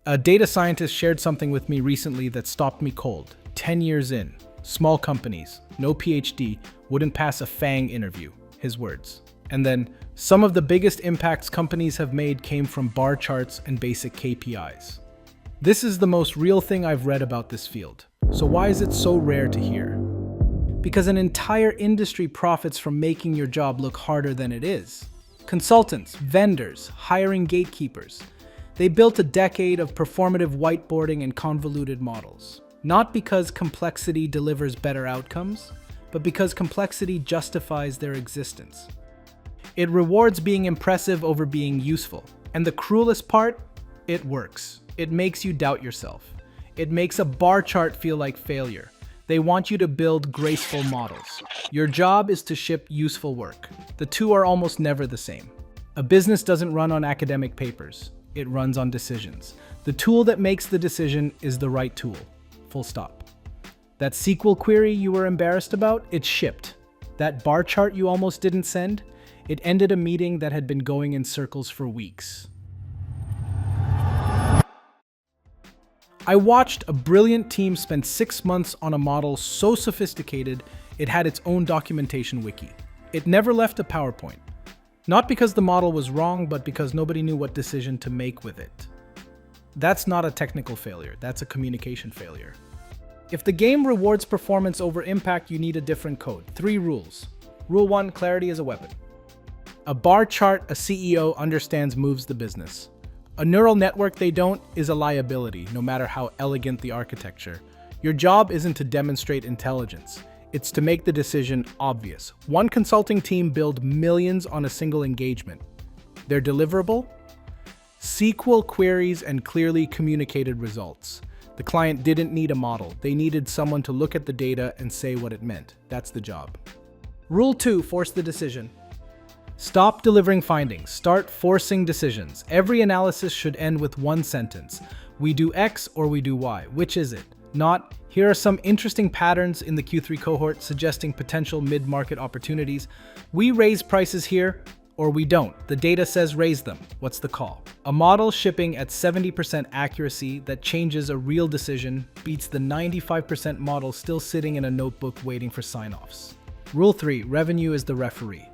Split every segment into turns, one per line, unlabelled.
A data scientist shared something with me recently that stopped me cold. 10 years in, small companies, no PhD, wouldn't pass a FAANG interview, his words. And then, some of the biggest impacts companies have made came from bar charts and basic KPIs. This is the most real thing I've read about this field. So why is it so rare to hear? Because an entire industry profits from making your job look harder than it is. Consultants, vendors, hiring gatekeepers. They built a decade of performative whiteboarding and convoluted models. Not because complexity delivers better outcomes, but because complexity justifies their existence. It rewards being impressive over being useful. And the cruelest part? It works. It makes you doubt yourself. It makes a bar chart feel like failure. They want you to build graceful models. Your job is to ship useful work. The two are almost never the same. A business doesn't run on academic papers. It runs on decisions. The tool that makes the decision is the right tool. Full stop. That SQL query you were embarrassed about, it shipped. That bar chart you almost didn't send, it ended a meeting that had been going in circles for weeks. I watched a brilliant team spend 6 months on a model so sophisticated it had its own documentation wiki. It never left a PowerPoint. Not because the model was wrong, but because nobody knew what decision to make with it. That's not a technical failure, that's a communication failure. If the game rewards performance over impact, you need a different code. 3 rules. Rule 1, clarity is a weapon. A bar chart a CEO understands moves the business. A neural network they don't is a liability, no matter how elegant the architecture. Your job isn't to demonstrate intelligence. It's to make the decision obvious. One consulting team built millions on a single engagement. Their deliverable? SQL queries and clearly communicated results. The client didn't need a model. They needed someone to look at the data and say what it meant. That's the job. Rule 2, force the decision. Stop delivering findings. Start forcing decisions. Every analysis should end with one sentence. We do X or we do Y. Which is it? Not, here are some interesting patterns in the Q3 cohort suggesting potential mid-market opportunities. We raise prices here or we don't. The data says raise them. What's the call? A model shipping at 70% accuracy that changes a real decision beats the 95% model still sitting in a notebook waiting for sign-offs. Rule 3, revenue is the referee.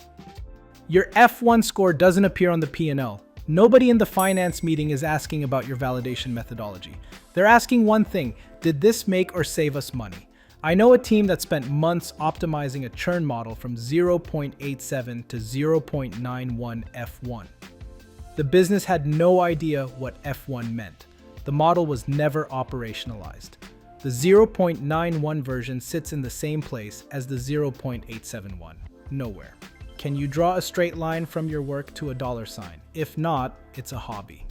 Your F1 score doesn't appear on the P&L. Nobody in the finance meeting is asking about your validation methodology. They're asking one thing, did this make or save us money? I know a team that spent months optimizing a churn model from 0.87 to 0.91 F1. The business had no idea what F1 meant. The model was never operationalized. The 0.91 version sits in the same place as the 0.871, nowhere. Can you draw a straight line from your work to a dollar sign? If not, it's a hobby.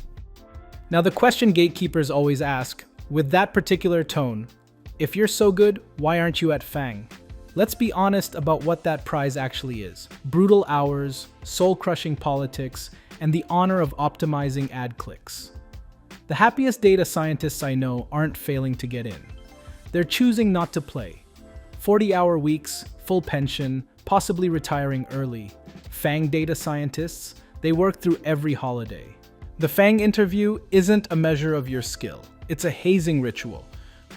Now the question gatekeepers always ask, with that particular tone, if you're so good, why aren't you at FAANG? Let's be honest about what that prize actually is. Brutal hours, soul-crushing politics, and the honor of optimizing ad clicks. The happiest data scientists I know aren't failing to get in. They're choosing not to play. 40-hour weeks, full pension, possibly retiring early. FAANG data scientists, they work through every holiday. The FAANG interview isn't a measure of your skill. It's a hazing ritual.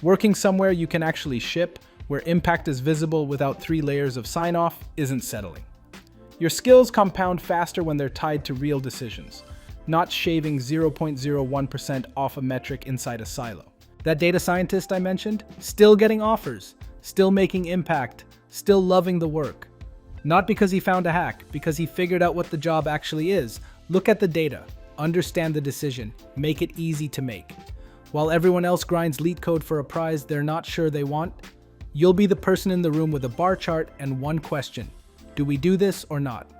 Working somewhere you can actually ship, where impact is visible without 3 layers of sign-off, isn't settling. Your skills compound faster when they're tied to real decisions, not shaving 0.01% off a metric inside a silo. That data scientist I mentioned, still getting offers, still making impact, still loving the work. Not because he found a hack, because he figured out what the job actually is. Look at the data, understand the decision, make it easy to make. While everyone else grinds leet code for a prize they're not sure they want, you'll be the person in the room with a bar chart and one question. Do we do this or not?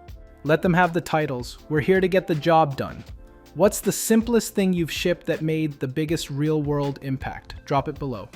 Let them have the titles. We're here to get the job done. What's the simplest thing you've shipped that made the biggest real-world impact? Drop it below.